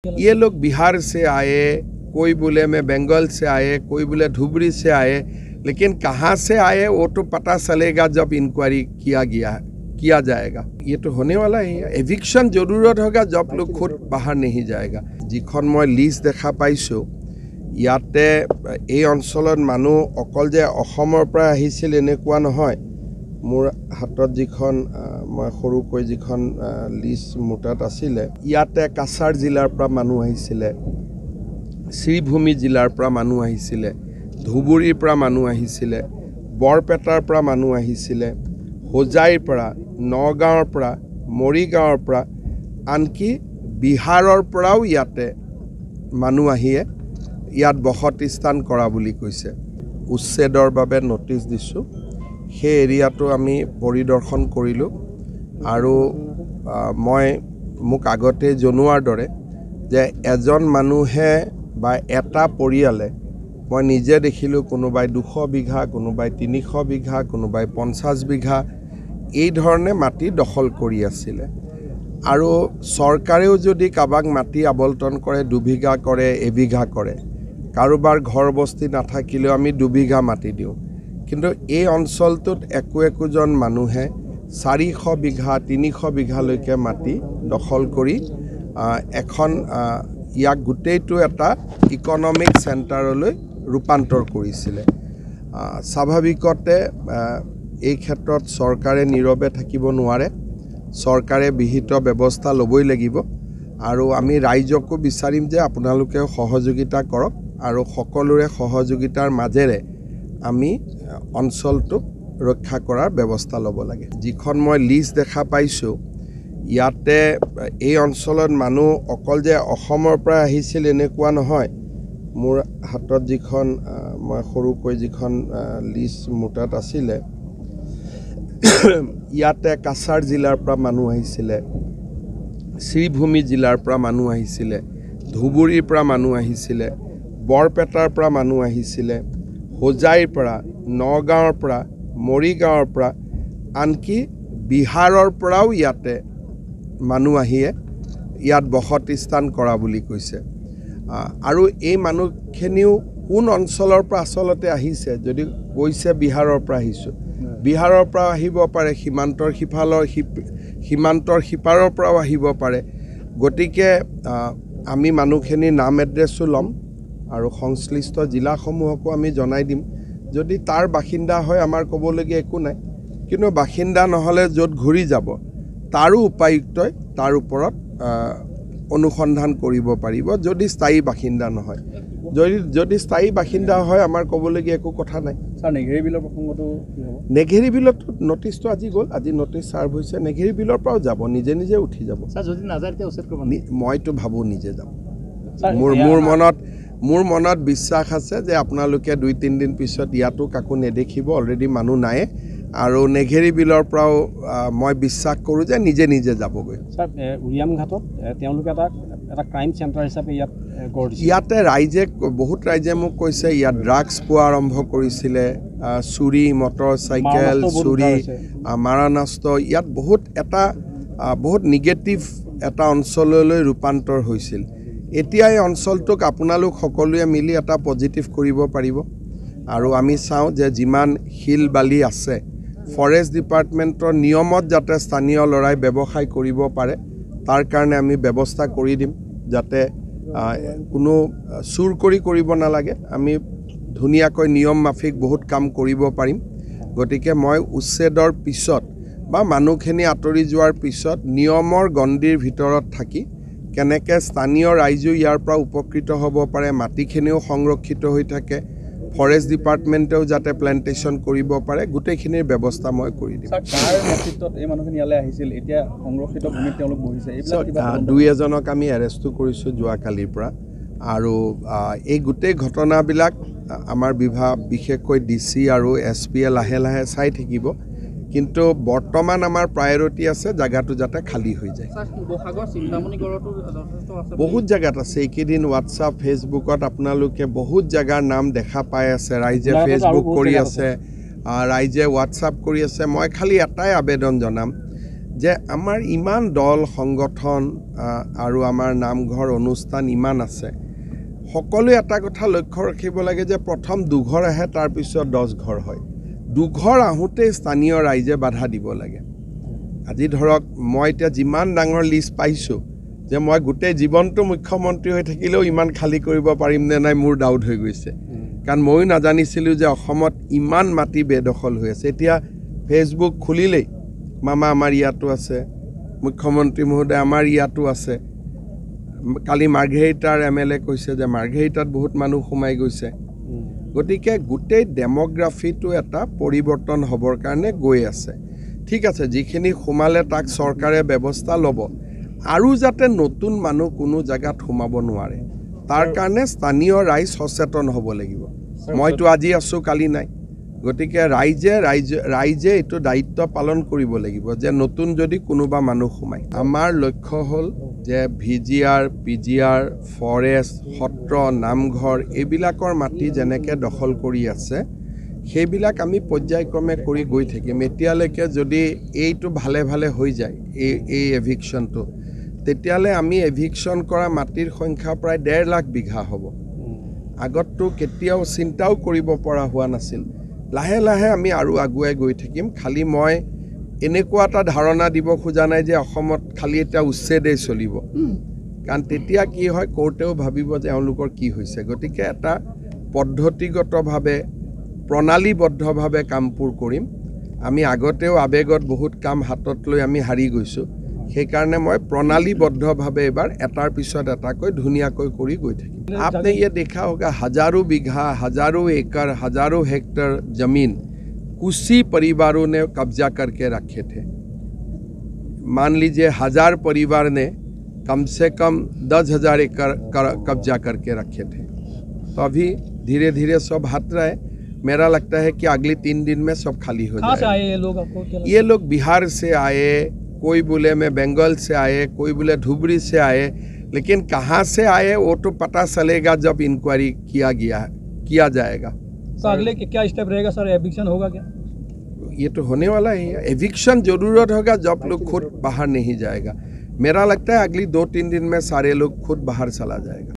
ये लोग बिहार से आए, कोई बोले मैं बंगाल से आए, कोई बोले धुबरी से आए, लेकिन कहाँ से आए वो तो पता चलेगा जब इंक्वायरी किया जाएगा। ये तो होने वाला ही है। एविक्शन जरूरत होगा जब लोग खुद बाहर नहीं जाएगा। जिखन मैं लिस्ट देखा पाइছো ইয়াতে এই অঞ্চলত মানুহ অকল যে অসমৰ পৰা আহিছিল এনেকুৱা নহয়। মোৰ হাতত যিখন মই সৰুকৈ যিখন লিষ্ট মুটাত আছিলে ইয়াতে কাছাৰ জিলাৰ পৰা মানুহ আহিছিলে, শ্ৰীভূমি জিলাৰ পৰা মানুহ আহিছিলে, ধুবুৰীৰ পৰা মানুহ আহিছিলে, বৰপেটাৰ পৰা মানুহ আহিছিলে, হোজাইৰ পৰা, নগাঁৱৰ পৰা, মৰিগাঁৱৰ পৰা, আনকি বিহাৰৰ পৰাও ইয়াতে মানুহ আহিয়ে ইয়াত বসতি স্থান কৰা বুলি কৈছে। উচ্ছেদৰ বাবে নটিচ দিছোঁ। সেই এৰিয়াটো আমি পৰিদৰ্শন কৰিলোঁ আৰু মই মোক আগতে জনোৱাৰ দৰে যে এজন মানুহে বা এটা পৰিয়ালে মই নিজে দেখিলোঁ কোনোবাই 200 বিঘা, কোনোবাই 300 বিঘা, কোনোবাই 50 বিঘা এই ধৰণে মাটি দখল কৰি আছিলে। আৰু চৰকাৰেও যদি কাবাক মাটি আবলটন কৰে 2 বিঘা কৰে, 1 বিঘা কৰে, কাৰোবাৰ ঘৰ বস্তি নাথাকিলেও আমি 2 বিঘা মাটি দিওঁ। কিন্তু এই অঞ্চলটোত একোজন মানুহে 400 বিঘা 300 বিঘালৈকে মাটি দখল কৰি এখন ইয়াক গোটেইটো এটা ইকনমিক চেণ্টাৰলৈ ৰূপান্তৰ কৰিছিলে। স্বাভাৱিকতে এই ক্ষেত্ৰত চৰকাৰে নীৰৱে থাকিব নোৱাৰে। চৰকাৰে বিহিত ব্যৱস্থা ল'বই লাগিব আৰু আমি ৰাইজকো বিচাৰিম যে আপোনালোকে সহযোগিতা কৰক আৰু সকলোৰে সহযোগিতাৰ মাজেৰে আমি অঞ্চলটোক ৰক্ষা কৰাৰ ব্যৱস্থা ল'ব লাগে। যিখন মই লিষ্ট দেখা পাইছোঁ ইয়াতে এই অঞ্চলত মানুহ অকল যে অসমৰ পৰা আহিছিল এনেকুৱা নহয়। মোৰ হাতত যিখন মই সৰুকৈ যিখন লিষ্ট মুটাত আছিলে ইয়াতে কাছাৰ জিলাৰ পৰা মানুহ আহিছিলে, শ্ৰীভূমি জিলাৰ পৰা মানুহ আহিছিলে, ধুবুৰীৰ পৰা মানুহ আহিছিলে, বৰপেটাৰ পৰা মানুহ আহিছিলে, হোজাইৰ পৰা, নগাঁৱৰ পৰা, মৰিগাঁৱৰ পৰা, আনকি বিহাৰৰ পৰাও ইয়াতে মানুহ আহিয়ে ইয়াত বসতি স্থান কৰা বুলি কৈছে। আৰু এই মানুহখিনিও কোন অঞ্চলৰ পৰা আচলতে আহিছে, যদি কৈছে বিহাৰৰ পৰা আহিছোঁ, বিহাৰৰ পৰা আহিব পাৰে, সীমান্তৰ সিপাৰৰ পৰাও আহিব পাৰে। গতিকে আমি মানুহখিনিৰ নাম এড্ৰেছো ল'ম আৰু সংশ্লিষ্ট জিলাসমূহকো আমি জনাই দিম। যদি তাৰ বাসিন্দা হয় আমাৰ ক'বলগীয়া একো নাই, কিন্তু বাসিন্দা নহ'লে য'ত ঘূৰি যাব তাৰো উপায়ুক্তই তাৰ ওপৰত অনুসন্ধান কৰিব পাৰিব যদি স্থায়ী বাসিন্দা নহয়। যদি স্থায়ী বাসিন্দা হয় আমাৰ ক'বলগীয়া একো কথা নাই। স্যাৰ নেঘেৰি বিলৰ প্ৰসংগটো কি হ'ব? নেঘেৰি বিলত নটিচটো আজি গ'ল, আজি নটিচ চাৰ্ভ হৈছে। নেঘেৰি বিলৰ পৰাও যাব, নিজে উঠি যাব। স্যাৰ যদি নাযায় তেতিয়া উচ্ছেদ কৰিব? মইতো ভাবোঁ নিজে যাব। মোৰ মনত বিশ্বাস আছে যে আপোনালোকে 2-3 দিন পিছত ইয়াতো কাকো নেদেখিব, অলৰেডি মানুহ নাই। আৰু নেঘেৰি বিলৰ পৰাও মই বিশ্বাস কৰোঁ যে নিজে যাবগৈ। স্যাৰ উৰিয়াম ঘাটত তেওঁলোকে এটা ক্ৰাইম চেণ্টাৰ হিচাপে ইয়াত গঢ় দিছে। ইয়াতে বহুত ৰাইজে মোক কৈছে ইয়াত ড্ৰাগছ পোৱা আৰম্ভ কৰিছিলে, চুৰি, মটৰচাইকেল চুৰি, মাৰানাস্ত, ইয়াত বহুত নিগেটিভ এটা অঞ্চললৈ ৰূপান্তৰ হৈছিল। এতিয়া এই অঞ্চলটোক আপোনালোক সকলোৱে মিলি এটা পজিটিভ কৰিব পাৰিব। আৰু আমি চাওঁ যে যিমান শিল বালি আছে ফৰেষ্ট ডিপাৰ্টমেণ্টৰ নিয়মত যাতে স্থানীয় ল'ৰাই ব্যৱসায় কৰিব পাৰে তাৰ কাৰণে আমি ব্যৱস্থা কৰি দিম, যাতে কোনো চুৰ কৰিব নালাগে। আমি ধুনীয়াকৈ নিয়ম মাফিক বহুত কাম কৰিব পাৰিম। গতিকে মই উচ্ছেদৰ পিছত বা মানুহখিনি আঁতৰি যোৱাৰ পিছত নিয়মৰ গণ্ডিৰ ভিতৰত থাকি কেনেকৈ স্থানীয় ৰাইজো ইয়াৰ পৰা উপকৃত হ'ব পাৰে, মাটিখিনিও সংৰক্ষিত হৈ থাকে, ফৰেষ্ট ডিপাৰ্টমেণ্টেও যাতে প্লেণ্টেশ্যন কৰিব পাৰে, গোটেইখিনিৰ ব্যৱস্থা মই কৰি দিম। কাৰ নেতৃত্বত এই মানুহখিনি ইয়ালৈ আহিছিল? এতিয়া সংৰক্ষিত ভূমিত তেওঁলোক বহিছে। 2-এজনক আমি এৰেষ্টো কৰিছোঁ যোৱাকালিৰ পৰা। আৰু এই গোটেই ঘটনাবিলাক আমাৰ বিভাগ বিশেষকৈ DC আৰু SPয়ে লাহে চাই থাকিব। কিন্তু বৰ্তমান আমাৰ প্ৰায়ৰিটি আছে জায়গাটো যাতে খালী হৈ যায়। বহুত জায়গাত আছে। এইকেইদিন হোৱাটছআপ ফেচবুকত আপোনালোকে বহুত জায়গাৰ নাম দেখা পাই আছে। ৰাইজে ফেচবুক কৰি আছে, ৰাইজে হোৱাটছআপ কৰি আছে। মই খালি এটাই আবেদন জনাম যে আমাৰ ইমান দল সংগঠন আৰু আমাৰ নামঘৰ অনুষ্ঠান ইমান আছে, সকলোৱে এটা কথা লক্ষ্য ৰাখিব লাগে যে প্ৰথম 2 ঘৰ আহে, তাৰপিছত 10 ঘৰ হয়। 2 ঘৰ আহোঁতেই স্থানীয় ৰাইজে বাধা দিব লাগে। আজি ধৰক মই এতিয়া যিমান ডাঙৰ লিষ্ট পাইছোঁ যে মই গোটেই জীৱনটো মুখ্যমন্ত্ৰী হৈ থাকিলেও ইমান খালী কৰিব পাৰিম নে নাই মোৰ ডাউট হৈ গৈছে, কাৰণ ময়ো নাজানিছিলোঁ যে অসমত ইমান মাটি বেদখল হৈ আছে। এতিয়া ফেচবুক খুলিলেই মামা আমাৰ ইয়াতো আছে, মুখ্যমন্ত্ৰী মহোদয় আমাৰ ইয়াতো আছে। কালি মাৰ্ঘেৰিটাৰ MLA কৈছে যে মাৰ্ঘেৰিটাত বহুত মানুহ সোমাই গৈছে। গতিকে গোটেই ডেম'গ্ৰাফিটো এটা পৰিৱৰ্তন হ'বৰ কাৰণে গৈ আছে। ঠিক আছে, যিখিনি সোমালে তাক চৰকাৰে ব্যৱস্থা ল'ব, আৰু যাতে নতুন মানুহ কোনো জেগাত সোমাব নোৱাৰে তাৰ কাৰণে স্থানীয় ৰাইজ সচেতন হ'ব লাগিব। মইতো আজি আছোঁ, কালি নাই। গতিকে ৰাইজে এইটো দায়িত্ব পালন কৰিব লাগিব যে নতুন যদি কোনোবা মানুহ সোমায়। আমাৰ লক্ষ্য হ'ল যে VGR, PGR, ফৰেষ্ট, সত্ৰ, নামঘৰ এইবিলাকৰ মাটি যেনেকৈ দখল কৰি আছে সেইবিলাক আমি পৰ্যায়ক্ৰমে কৰি গৈ থাকিম। এতিয়ালৈকে যদি এইটো ভালে ভালে হৈ যায়, এই এভিকশ্যনটো, তেতিয়াহ'লে আমি এভিকশ্যন কৰা মাটিৰ সংখ্যা প্ৰায় 1.5 লাখ বিঘা হ'ব। আগততো কেতিয়াও চিন্তাও কৰিব পৰা হোৱা নাছিল। লাহে লাহে আমি আৰু আগুৱাই গৈ থাকিম। খালি মই এনেকুৱা এটা ধাৰণা দিব খোজা নাই যে অসমত খালি এতিয়া উচ্ছেদেই চলিব, কাৰণ তেতিয়া কি হয়, কোৰ্টেও ভাবিব যে এওঁলোকৰ কি হৈছে। গতিকে এটা পদ্ধতিগতভাৱে প্ৰণালীবদ্ধভাৱে কামবোৰ কৰিম। আমি আগতেও আৱেগত বহুত কাম হাতত লৈ আমি হাৰি গৈছোঁ, সেইকাৰণে মই প্ৰণালীবদ্ধভাৱে এবাৰ এটাৰ পিছত এটাকৈ ধুনীয়াকৈ কৰি গৈ থাকিম। आपने ये देखा होगा हजारों बीघा, हजारों एकड़, हजारों हेक्टर जमीन कुछ परिवारों ने कब्जा करके रखे थे। मान लीजिए 1000 परिवार ने कम से कम 10,000 एकड़ कब्जा करके रखे थे। तो अभी धीरे धीरे सब हट रहे। मेरा लगता है कि अगले 3 दिन में सब खाली हो जाएगा। ये लोग बिहार से आए, कोई बोले मैं बंगाल से आए, कोई बोले धुबरी से आए, लेकिन कहाँ से आए वो तो पता चलेगा जब इंक्वायरी किया जाएगा। तो अगले क्या स्टेप रहेगा सर? एविक्शन होगा क्या? ये तो होने वाला ही है। एविक्शन जरूरत होगा जब लोग खुद बाहर नहीं जाएगा। मेरा लगता है अगली 2-3 दिन में सारे लोग खुद बाहर चला जाएगा।